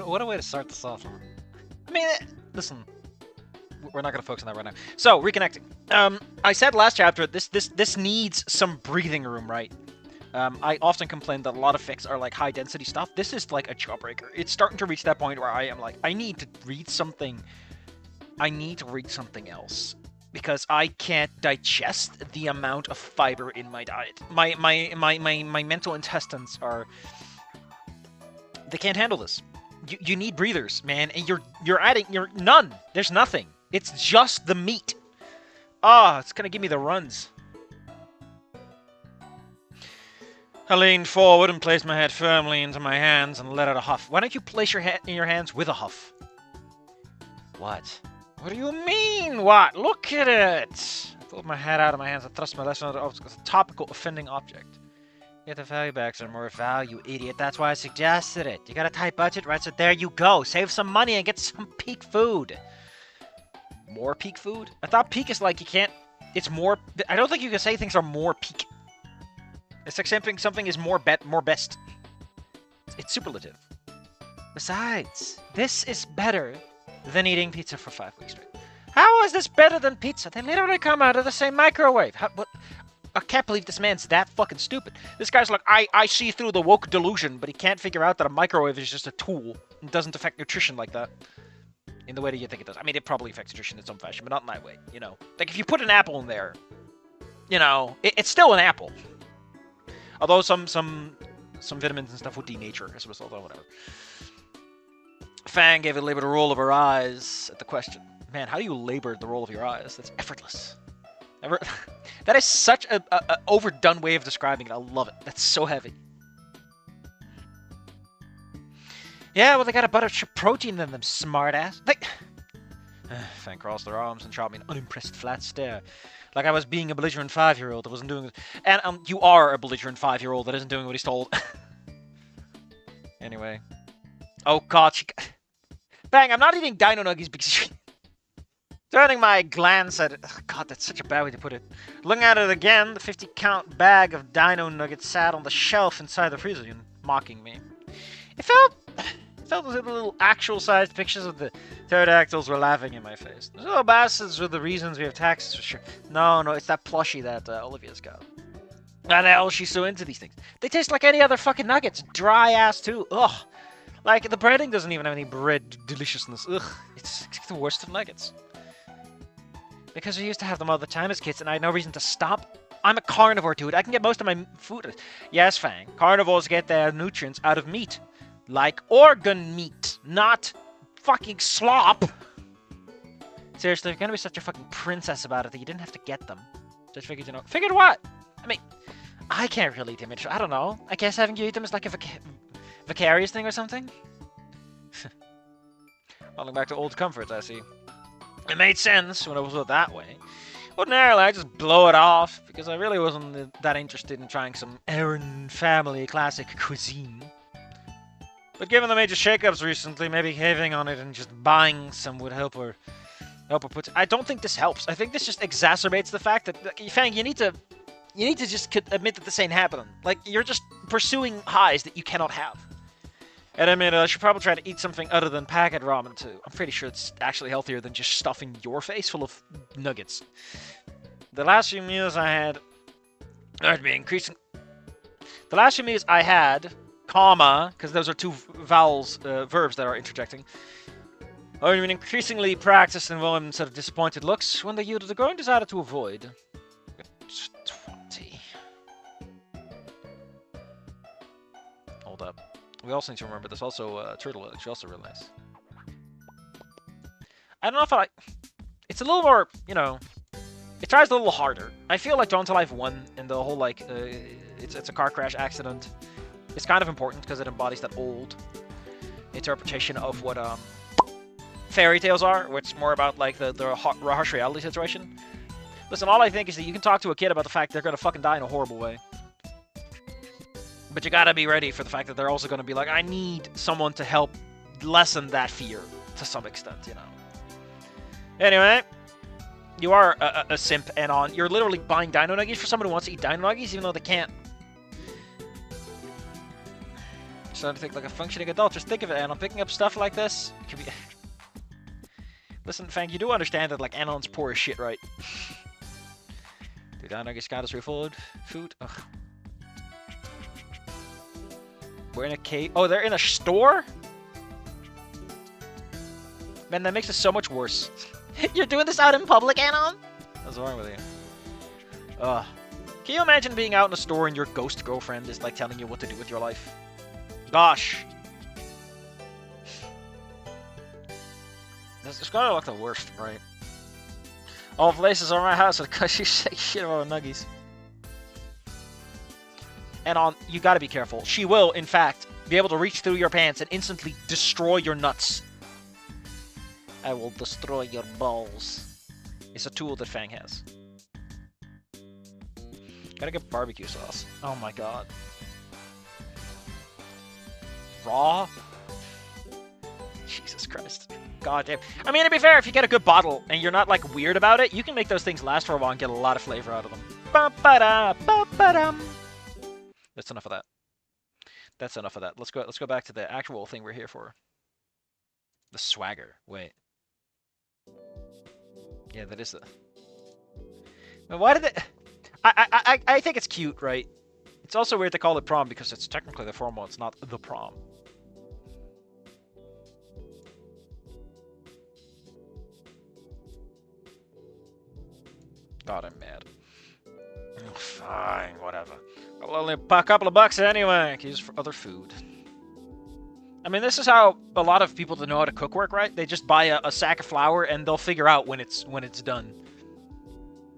What a way to start this off. I mean, listen, we're not gonna focus on that right now. So, reconnecting. I said last chapter, this needs some breathing room, right? I often complain that a lot of fics are like high density stuff. This is like a jawbreaker. It's starting to reach that point where I am like, I need to read something. I need to read something else. Because I can't digest the amount of fiber in my diet. My mental intestines are... They can't handle this. You need breathers, man, and you're adding... None. There's nothing. It's just the meat. Ah, it's gonna give me the runs. I leaned forward and placed my head firmly into my hands and let out a huff. Why don't you place your head in your hands with a huff? What? What do you mean, what? Look at it! I pulled my head out of my hands and thrust my left hand over a topical, offending object. Get the value backs are more value, idiot. That's why I suggested it. You got a tight budget, right? So there you go. Save some money and get some peak food. More peak food? I thought peak is like you can't... It's more... I don't think you can say things are more peak. It's like something is more best. It's superlative. Besides, this is better than eating pizza for 5 weeks straight. How is this better than pizza? They literally come out of the same microwave. What? I can't believe this man's that fucking stupid. This guy's like, I see through the woke delusion, but he can't figure out that a microwave is just a tool and doesn't affect nutrition like that. In the way that you think it does. I mean, it probably affects nutrition in some fashion, but not in that way, you know. Like, if you put an apple in there, you know, it's still an apple. Although some vitamins and stuff would denature as a result of whatever. Fang gave a labored roll of her eyes at the question. Man, how do you labor the roll of your eyes? That's effortless. That is such a overdone way of describing it. I love it. That's so heavy. Yeah, well, they got a bunch of protein in them, smartass. Fang crossed their arms and shot me an unimpressed flat stare. Like I was being a belligerent 5-year-old that wasn't doing it. And you are a belligerent 5-year-old that isn't doing what he's told. Anyway. Oh god, Bang, I'm not eating dino nuggies because turning my glance at it. Oh, god, that's such a bad way to put it. Looking at it again, the 50-count bag of dino nuggets sat on the shelf inside the freezer, mocking me. It felt as if the little actual-sized pictures of the pterodactyls were laughing in my face. Those little bastards are the reasons we have taxes for sure. No, it's that plushie that Olivia's got. Why the hell is she so into these things? They taste like any other fucking nuggets. Dry ass too. Ugh. Like, the breading doesn't even have any bread deliciousness. Ugh. It's the worst of nuggets. Because we used to have them all the time as kids, and I had no reason to stop. I'm a carnivore, dude. I can get most of my food. Yes, Fang. Carnivores get their nutrients out of meat. Like organ meat, not fucking slop. Seriously, you're gonna be such a fucking princess about it that you didn't have to get them. Just figured, you know. Figured what? I mean, I can't really eat them. I don't know. I guess having you eat them is like a vicarious thing or something? Falling back to old comforts, I see. It made sense when it was that way. Ordinarily, I just blow it off because I really wasn't that interested in trying some Aaron family classic cuisine. But given the major shakeups recently, maybe caving on it and just buying some would help her put... I don't think this helps. I think this just exacerbates the fact that, Fang, you need to just admit that this ain't happening. Like, you're just pursuing highs that you cannot have. And I mean, I should probably try to eat something other than packet ramen, too. I'm pretty sure it's actually healthier than just stuffing your face full of nuggets. The last few meals I had... The last few meals I had... comma, because those are two vowels, verbs that are interjecting. I've been increasingly practiced in one set of disappointed looks when they yielded a growing desire to avoid. 20. Hold up. We also need to remember there's also turtle eggs, which also really nice. I don't know if it's a little more, you know, it tries a little harder. I feel like Dawn to Life 1 and the whole, like, it's a car crash accident. It's kind of important because it embodies that old interpretation of what fairy tales are, which is more about like the harsh reality situation. Listen, all I think is that you can talk to a kid about the fact they're gonna fucking die in a horrible way. But you gotta be ready for the fact that they're also gonna be like, I need someone to help lessen that fear to some extent, you know. Anyway, you are a simp and on. You're literally buying dino nuggies for someone who wants to eat dino nuggies even though they can't. Starting to think like a functioning adult. Just think of it, Anon. Picking up stuff like this could be... Listen, Fang, you do understand that, like, Anon's poor as shit, right? Dude, I guess got us refilled food. Ugh. We're in a cave. Oh, they're in a store? Man, that makes it so much worse. You're doing this out in public, Anon? What's wrong with you? Ugh. Can you imagine being out in a store and your ghost girlfriend is, like, telling you what to do with your life? Gosh. It's gotta look the worst, right? All places are my house because you say shit about nuggies. And you gotta be careful. She will, in fact, be able to reach through your pants and instantly destroy your nuts. I will destroy your balls. It's a tool that Fang has. Gotta get barbecue sauce. Oh my god. Raw? Jesus Christ. God damn. I mean, to be fair, if you get a good bottle and you're not, like, weird about it, you can make those things last for a while and get a lot of flavor out of them. Ba-ba-da, ba-ba-dum. That's enough of that. That's enough of that. Let's go back to the actual thing we're here for. The swagger. Wait. Yeah, that is the... Now, why did it... I think it's cute, right? It's also weird to call it prom because it's technically the formal, it's not the prom. God, I'm mad. Fine, whatever. I'll only a couple of bucks anyway. I can use for other food. I mean, this is how a lot of people that know how to cook work, right? They just buy a sack of flour and they'll figure out when it's done.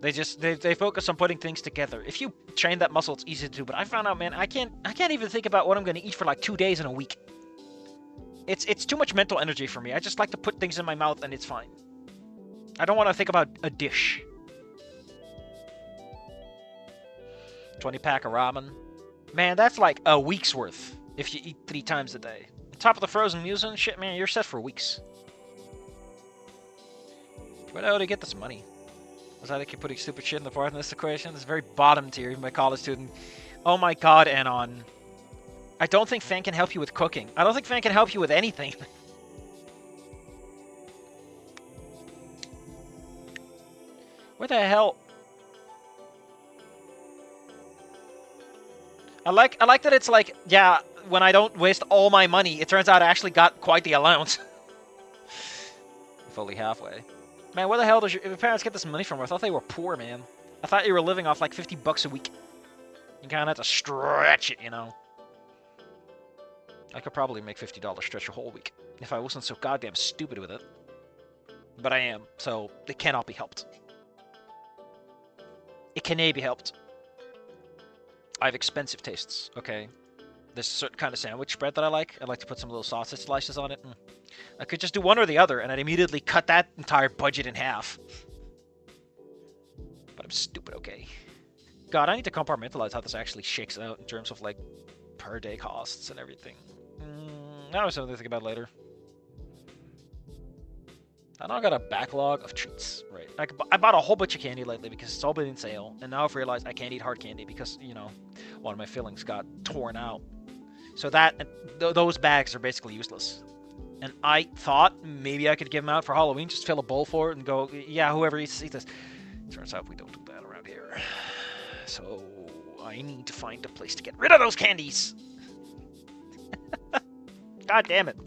They focus on putting things together. If you train that muscle, it's easy to do. But I found out, man, I can't even think about what I'm gonna eat for like 2 days in a week. It's too much mental energy for me. I just like to put things in my mouth and it's fine. I don't want to think about a dish. 20-pack of ramen. Man, that's like a week's worth if you eat 3 times a day. On top of the frozen meals and shit, man, you're set for weeks. Where the hell do you get this money? Was I keep putting stupid shit in the part in this equation? It's very bottom tier, even my college student. Oh my god, Anon. I don't think Fang can help you with cooking. I don't think Fang can help you with anything. Where the hell? I like that it's like, yeah, when I don't waste all my money, it turns out I actually got quite the allowance. Fully halfway. Man, where the hell does your parents get this money from? I thought they were poor, man. I thought you were living off like 50 bucks a week. You kind of have to stretch it, you know. I could probably make $50 stretch a whole week if I wasn't so goddamn stupid with it. But I am, so it cannot be helped. It cannot be helped. I have expensive tastes, okay? There's a certain kind of sandwich bread that I like. I like to put some little sausage slices on it. I could just do one or the other, and I'd immediately cut that entire budget in half. But I'm stupid, okay? God, I need to compartmentalize how this actually shakes out in terms of, like, per-day costs and everything. That was something to think about later. I now got a backlog of treats, right? I bought a whole bunch of candy lately because it's all been in sale, and now I've realized I can't eat hard candy because, you know, one of my fillings got torn out. So those bags are basically useless. And I thought maybe I could give them out for Halloween, just fill a bowl for it and go, yeah, whoever eats this. Turns out we don't do that around here. So I need to find a place to get rid of those candies. God damn it.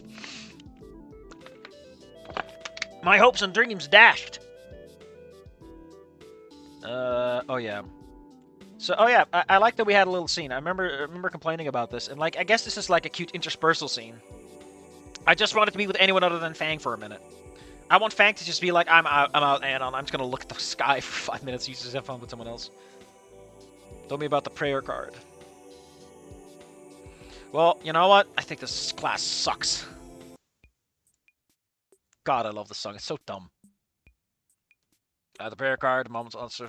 My hopes and dreams dashed. Oh yeah. So, oh yeah, I like that we had a little scene. I remember complaining about this, and like, I guess this is like a cute interspersal scene. I just wanted to be with anyone other than Fang for a minute. I want Fang to just be like, I'm out, and I'm just gonna look at the sky for 5 minutes. You just have fun with someone else. Told me about the prayer card. Well, you know what? I think this class sucks. God, I love this song. It's so dumb. The prayer card, mom's also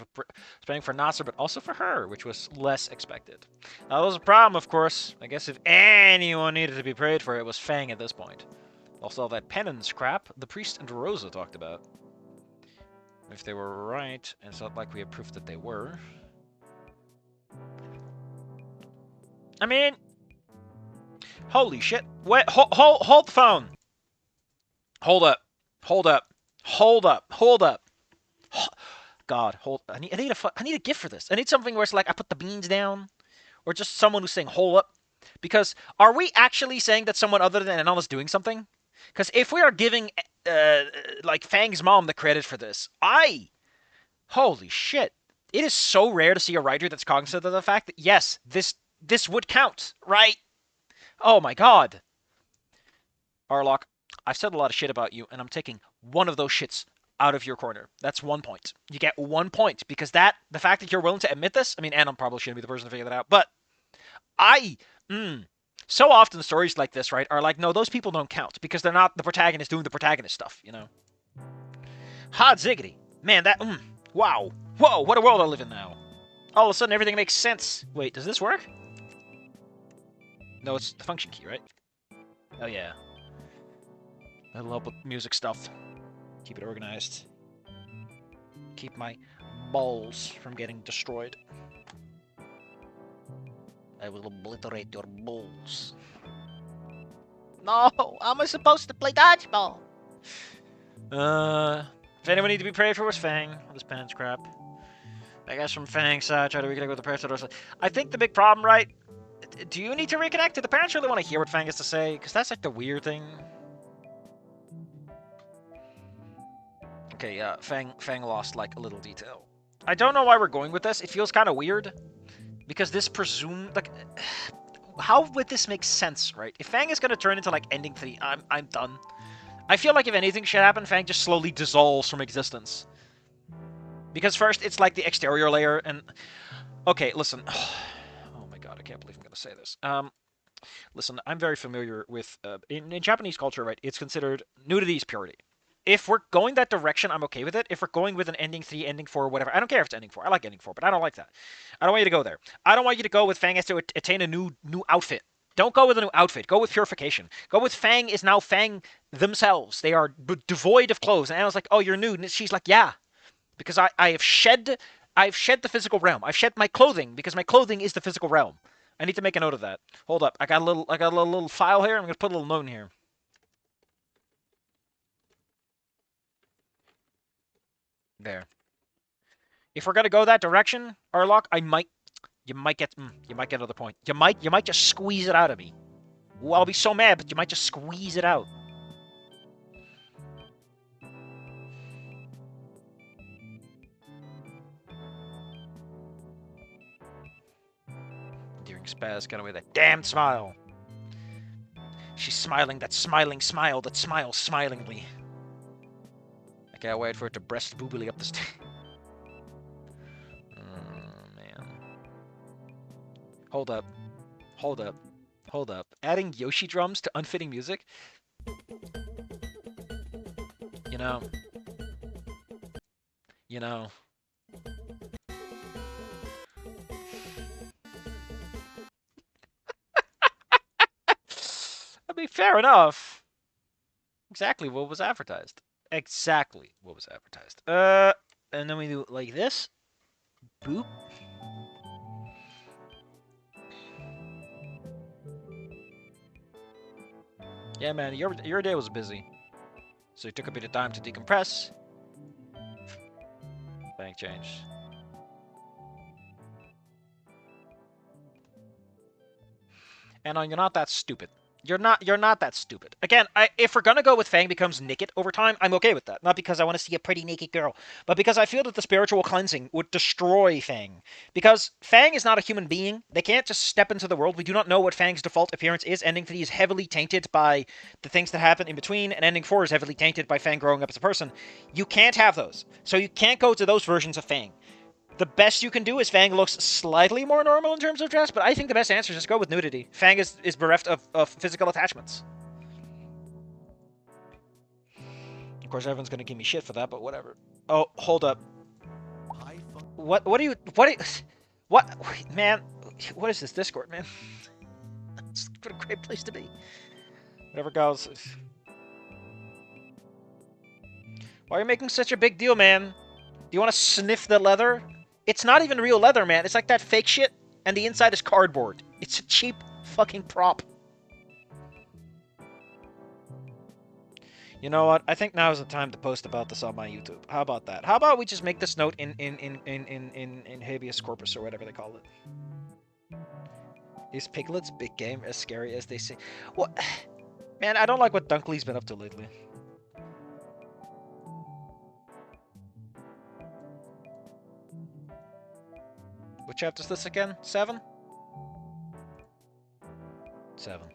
praying for Nasser, but also for her, which was less expected. Now, there was a problem, of course. I guess if anyone needed to be prayed for, it was Fang at this point. Also, that penance crap the priest and Rosa talked about. If they were right, and it's not like we have proof that they were. I mean, Holy shit. Wait, hold the phone. Hold up. Hold up. Hold up. Hold up. God, hold. I need a gift for this. I need something where it's like I put the beans down, or just someone who's saying hold up. Because are we actually saying that someone other than Anon is doing something? Because if we are giving like Fang's mom the credit for this, holy shit, it is so rare to see a writer that's cognizant of the fact that yes, this would count, right? Oh my god, Arlock, I've said a lot of shit about you, and I'm taking one of those shits out of your corner. That's 1 point. You get 1 point because the fact that you're willing to admit this. I mean, Anon probably shouldn't be the person to figure that out, but so often stories like this, right, are like, no, those people don't count because they're not the protagonist doing the protagonist stuff, you know? Hot ziggity. Man, wow. Whoa, what a world I live in now. All of a sudden, everything makes sense. Wait, does this work? No, it's the function key, right? Oh, yeah. That'll help with music stuff. Keep it organized. Keep my balls from getting destroyed. I will obliterate your balls. No, how am I supposed to play dodgeball? If anyone need to be prayed for was Fang. All this penance crap. I guess from Fang's side, try to reconnect with the parents. I think the big problem, right? Do you need to reconnect? Do the parents really want to hear what Fang has to say? Because that's like the weird thing. Okay, Fang lost like a little detail. I don't know why we're going with this. It feels kind of weird. Because this presumed, like, how would this make sense, right? If Fang is going to turn into, like, ending 3, I'm done. I feel like if anything should happen, Fang just slowly dissolves from existence. Because first, it's like the exterior layer, and... Okay, listen. Oh my god, I can't believe I'm going to say this. Listen, I'm very familiar with... in Japanese culture, right, it's considered nudity is purity. If we're going that direction, I'm okay with it. If we're going with an ending 3, ending 4, whatever, I don't care if it's ending 4. I like ending 4, but I don't like that. I don't want you to go there. I don't want you to go with Fang has to attain a new outfit. Don't go with a new outfit. Go with purification. Go with Fang is now Fang themselves. They are devoid of clothes. And Anna's like, oh, you're nude. And she's like, yeah. Because I've shed the physical realm. I've shed my clothing because my clothing is the physical realm. I need to make a note of that. Hold up. I got a little file here. I'm going to put a little note in here. There. If we're gonna go that direction, Arlock, you might get another point. You might just squeeze it out of me. Ooh, I'll be so mad, but you might just squeeze it out. During spaz, got away with that damn smile. She's smiling that smiling smile that smiles smilingly. I can't wait for it to breast boobily up the stairs. Hold up. Hold up. Hold up. Adding Yoshi drums to unfitting music? You know. I mean, fair enough. Exactly what was advertised. Exactly what was advertised. And then we do it like this. Boop. Yeah, man, your day was busy. So you took a bit of time to decompress. Bank change. And you're not that stupid. You're not that stupid. Again, if we're gonna go with Fang becomes naked over time, I'm okay with that. Not because I want to see a pretty naked girl, but because I feel that the spiritual cleansing would destroy Fang. Because Fang is not a human being. They can't just step into the world. We do not know what Fang's default appearance is. Ending 3 is heavily tainted by the things that happen in between, and Ending 4 is heavily tainted by Fang growing up as a person. You can't have those. So you can't go to those versions of Fang. The best you can do is Fang looks slightly more normal in terms of dress, but I think the best answer is just go with nudity. Fang is bereft of physical attachments. Of course, everyone's gonna give me shit for that, but whatever. Oh, hold up. What man? What is this Discord, man? It's a great place to be. Whatever goes. Why are you making such a big deal, man? Do you want to sniff the leather? It's not even real leather, man. It's like that fake shit, and the inside is cardboard. It's a cheap fucking prop. You know what? I think now is the time to post about this on my YouTube. How about that? How about we just make this note in habeas corpus or whatever they call it? Is Piglet's big game as scary as they say? What? Man, I don't like what Dunkley's been up to lately. What chapter's this again? 7? 7.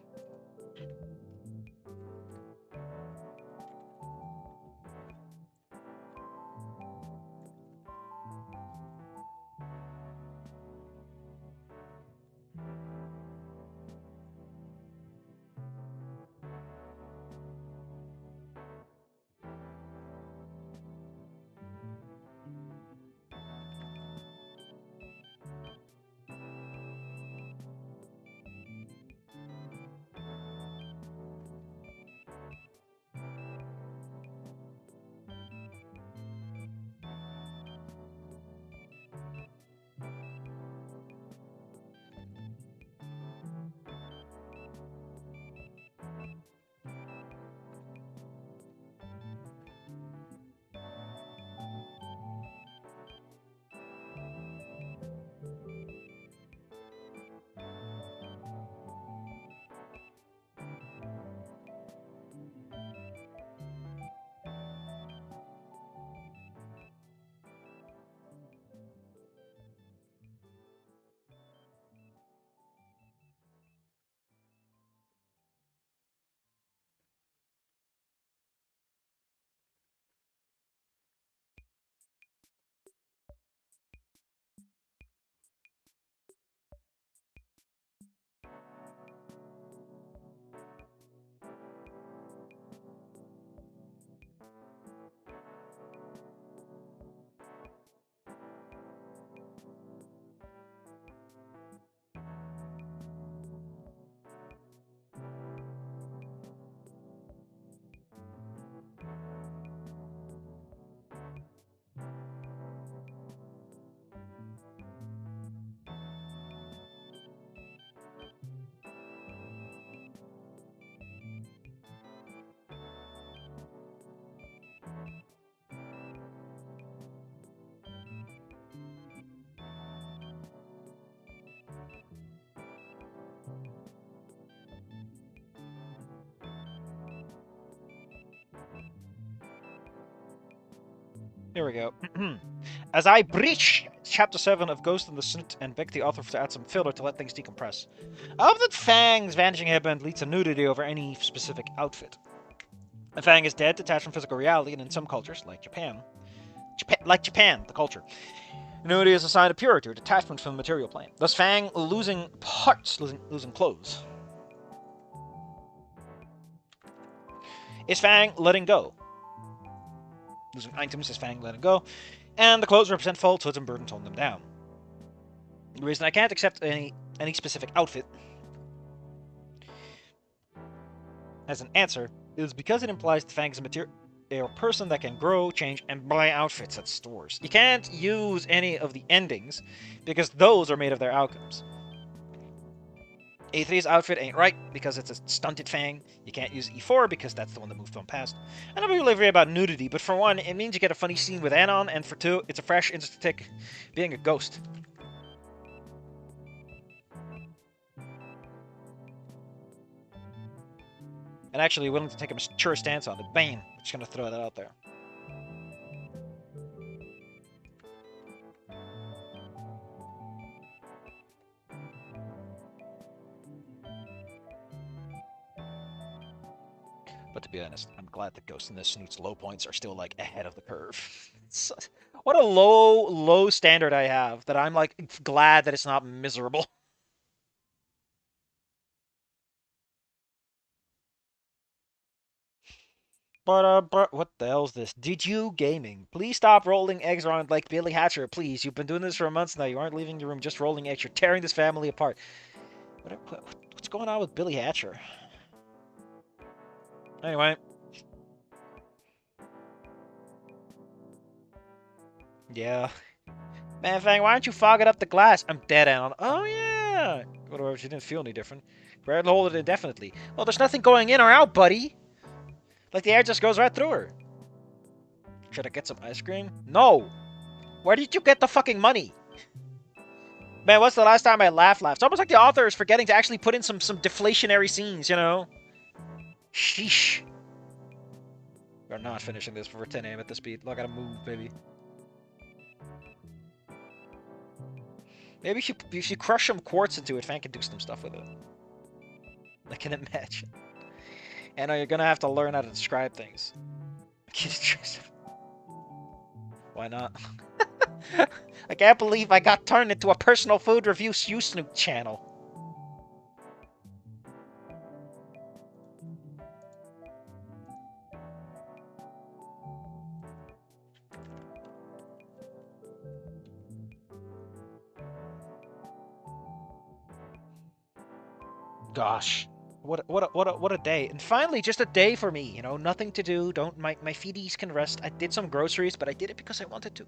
Here we go. As I breach Chapter 7 of Ghost in the Snoot and beg the author to add some filler to let things decompress. I hope that Fang's vanishing headband leads to nudity over any specific outfit. And Fang is dead, detached from physical reality, and in some cultures, like Japan, the culture, nudity is a sign of purity or detachment from the material plane. Thus Fang losing parts, losing clothes. Is Fang letting go? Losing items is Fang letting go, and the clothes represent falsehoods and burdens holding them down. The reason I can't accept any specific outfit as an answer is because it implies that Fang is a person that can grow, change, and buy outfits at stores. You can't use any of the endings because those are made of their outcomes. A3's outfit ain't right because it's a stunted Fang. You can't use E4 because that's the one that moved on past. I know people agree about nudity, but for one, it means you get a funny scene with Anon, and for two, it's a fresh instant being a ghost. And actually willing to take a mature stance on it. Bam! Just gonna throw that out there. But to be honest, I'm glad that Ghost in the Snoot's low points are still, like, ahead of the curve. What a low standard I have, that I'm, like, glad that it's not miserable. But, what the hell's this? Did you gaming? Please stop rolling eggs around like Billy Hatcher, please. You've been doing this for months now. You aren't leaving your room, just rolling eggs. You're tearing this family apart. What's going on with Billy Hatcher? Anyway. Yeah. Man, Fang, why don't you fog it up the glass? I'm dead on. Oh, yeah. Whatever, she didn't feel any different. We're able to hold it indefinitely. Well, there's nothing going in or out, buddy. Like, the air just goes right through her. Should I get some ice cream? No! Where did you get the fucking money? Man, what's the last time I laughed? It's almost like the author is forgetting to actually put in some deflationary scenes, you know? Sheesh. We're not finishing this before 10 a.m. at this speed. Look, I gotta move, baby. Maybe if you crush some quartz into it, Fan can do some stuff with it. I can imagine. And you're gonna have to learn how to describe things. Why not? I can't believe I got turned into a personal food review Snoot channel. Gosh. What a day. And finally, just a day for me, you know, nothing to do. My feeties can rest. I did some groceries, but I did it because I wanted to.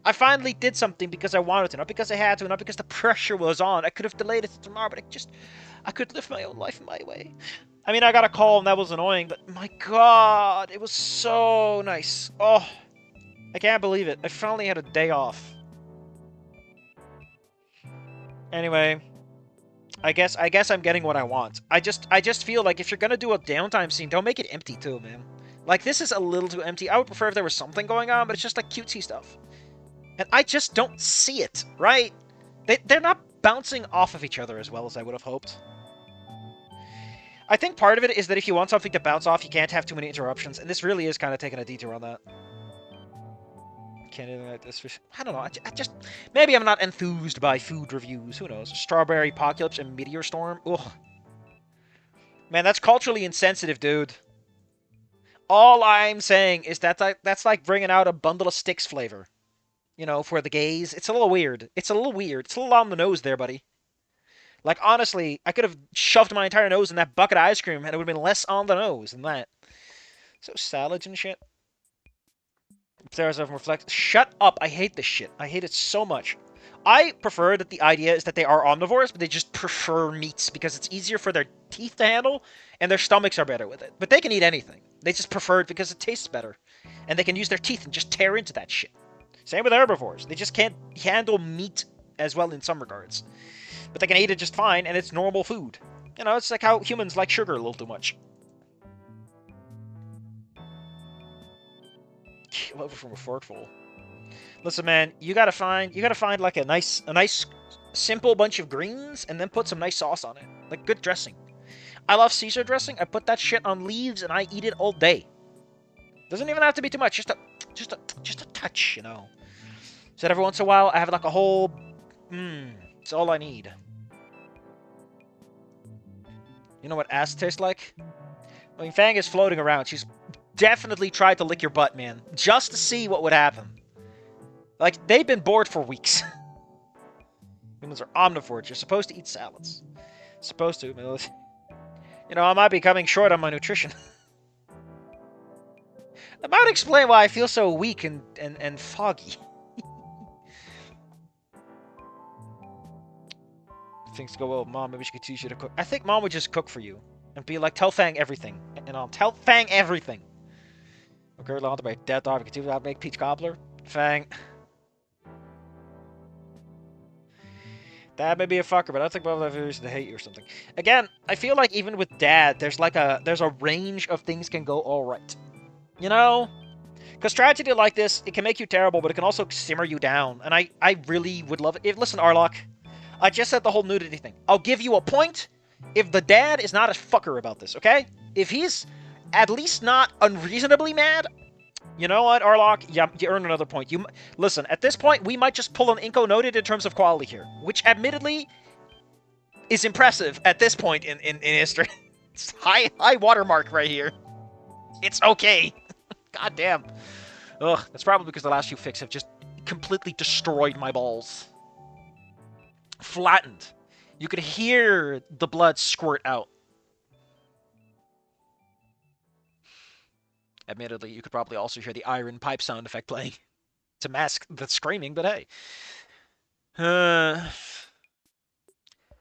I finally did something because I wanted to, not because I had to, not because the pressure was on. I could have delayed it to tomorrow, but I could live my own life in my way. I mean, I got a call and that was annoying, but my god, it was so nice. Oh, I can't believe it. I finally had a day off. Anyway, I guess I'm getting what I want. I just feel like if you're gonna do a downtime scene, don't make it empty too, man. Like, this is a little too empty. I would prefer if there was something going on, but it's just like cutesy stuff. And I just don't see it, right? They're not bouncing off of each other as well as I would have hoped. I think part of it is that if you want something to bounce off, you can't have too many interruptions, and this really is kind of taking a detour on that. Can't do like this. I don't know. I just maybe I'm not enthused by food reviews. Who knows? Strawberry apocalypse and meteor storm. Ugh. Man, that's culturally insensitive, dude. All I'm saying is that's like bringing out a bundle of sticks flavor. You know, for the gays. It's a little weird. It's a little weird. It's a little on the nose there, buddy. Like, honestly, I could have shoved my entire nose in that bucket of ice cream and it would have been less on the nose than that. So salads and shit. There's a reflect. Shut up! I hate this shit. I hate it so much. I prefer that the idea is that they are omnivores, but they just prefer meats because it's easier for their teeth to handle, and their stomachs are better with it. But they can eat anything. They just prefer it because it tastes better, and they can use their teeth and just tear into that shit. Same with herbivores. They just can't handle meat as well in some regards. But they can eat it just fine, and it's normal food. You know, it's like how humans like sugar a little too much. Kill over from a forkful. Listen, man, you gotta find like a nice simple bunch of greens, and then put some nice sauce on it, like good dressing. I love Caesar dressing. I put that shit on leaves, and I eat it all day. Doesn't even have to be too much, just a touch, you know. So every once in a while, I have like a whole. It's all I need. You know what ass tastes like? I mean, Fang is floating around. She's definitely tried to lick your butt, man, just to see what would happen. Like, they've been bored for weeks. Humans are omnivores. You're supposed to eat salads. Supposed to. You know, I might be coming short on my nutrition. That might explain why I feel so weak and foggy. Things go well, Mom. Maybe she could teach you to cook. I think Mom would just cook for you and be like, tell Fang everything. And I'll tell Fang everything. Okay, along to my dead dog. We continue to make peach cobbler. Fang. Dad may be a fucker, but I don't think Mom has a reason to hate you or something. Again, I feel like even with Dad, there's a range of things can go all right. You know? Because tragedy like this, it can make you terrible, but it can also simmer you down. And I really would love it. Listen, Arlock, I just said the whole nudity thing. I'll give you a point if the dad is not a fucker about this, okay? If he's at least not unreasonably mad, you know what, Arlock? Yeah, you earn another point. Listen, at this point, we might just pull an Inco noted in terms of quality here, which admittedly is impressive at this point in history. It's high watermark right here. It's okay. God damn. Ugh, that's probably because the last few fics have just completely destroyed my balls. Flattened. You could hear the blood squirt out. Admittedly, you could probably also hear the iron pipe sound effect playing to mask the screaming, but hey.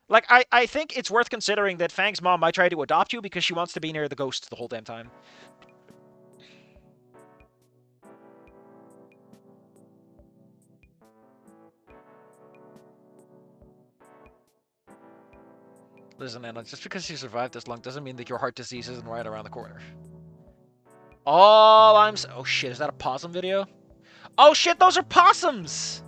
Like, I think it's worth considering that Fang's mom might try to adopt you because she wants to be near the ghost the whole damn time. Listen, Anna, just because you survived this long doesn't mean that your heart disease isn't right around the corner. All I'm oh shit, is that a possum video? Oh shit, those are possums!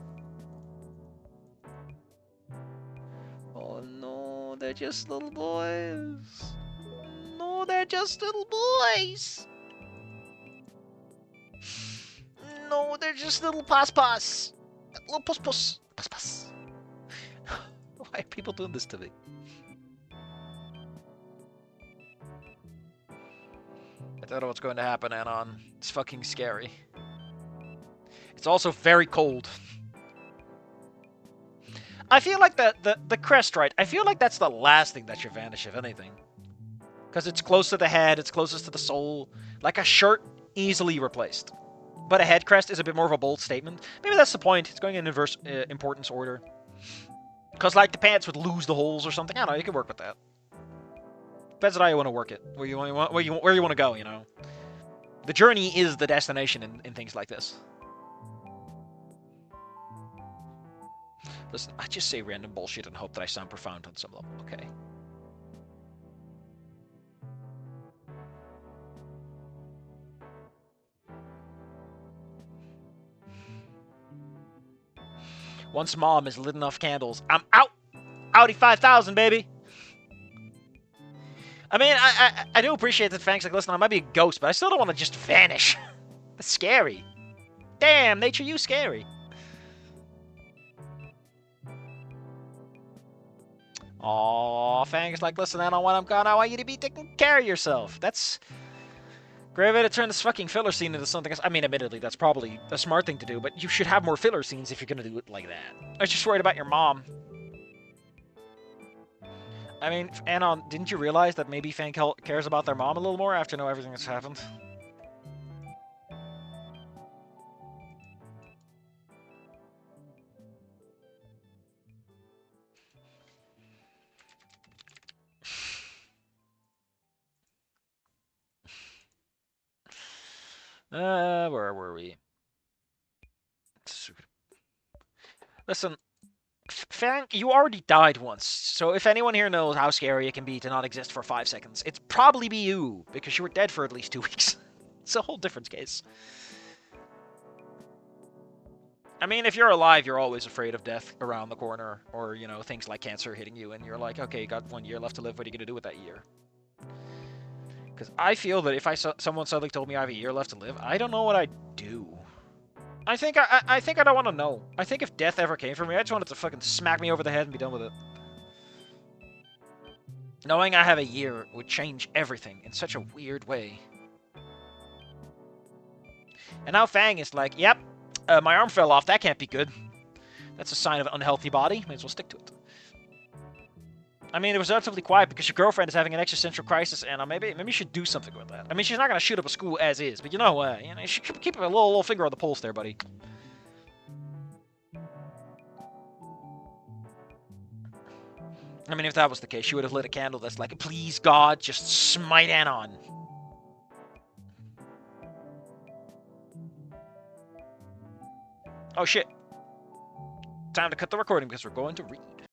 Oh no, they're just little boys. No, they're just little boys. No, they're just little pus. Little pus. Pus. Why are people doing this to me? I don't know what's going to happen, Anon. It's fucking scary. It's also very cold. I feel like the crest, right? I feel like that's the last thing that should vanish, if anything. Because it's close to the head, it's closest to the soul. Like a shirt, easily replaced. But a head crest is a bit more of a bold statement. Maybe that's the point. It's going in inverse importance order. Because, like, the pants would lose the holes or something. I don't know, you can work with that. Depends on how you want to work it. Where you want to go, you know. The journey is the destination in things like this. Listen, I just say random bullshit and hope that I sound profound on some level, okay? Once mom has lit enough candles, I'm out! Audi 5000, baby! I mean, I do appreciate that Fang's like, listen, I might be a ghost, but I still don't want to just vanish. That's scary. Damn, nature, you scary. Aw, Fang's like, listen, I don't want I'm gone. I want you to be taking care of yourself. That's great way to turn this fucking filler scene into something else. I mean, admittedly, that's probably a smart thing to do, but you should have more filler scenes if you're gonna do it like that. I was just worried about your mom. I mean, Anon, didn't you realize that maybe Fang cares about their mom a little more after knowing everything that's happened? Where were we? Listen, Fang, you already died once, so if anyone here knows how scary it can be to not exist for 5 seconds, it's probably be you, because you were dead for at least 2 weeks. It's a whole different case. I mean, if you're alive, you're always afraid of death around the corner, or, you know, things like cancer hitting you, and you're like, okay, you got 1 year left to live, what are you going to do with that year? Because I feel that if someone suddenly told me I have a year left to live, I don't know what I'd do. I think I don't want to know. I think if death ever came for me, I just wanted to fucking smack me over the head and be done with it. Knowing I have a year would change everything in such a weird way. And now Fang is like, yep, my arm fell off. That can't be good. That's a sign of an unhealthy body. May as well stick to it. I mean, it was relatively quiet because your girlfriend is having an existential crisis, and maybe you should do something with that. I mean, she's not going to shoot up a school as is, but you know, you should keep a little finger on the pulse there, buddy. I mean, if that was the case, she would have lit a candle that's like, please, God, just smite Anon. Oh, shit. Time to cut the recording because we're going to read.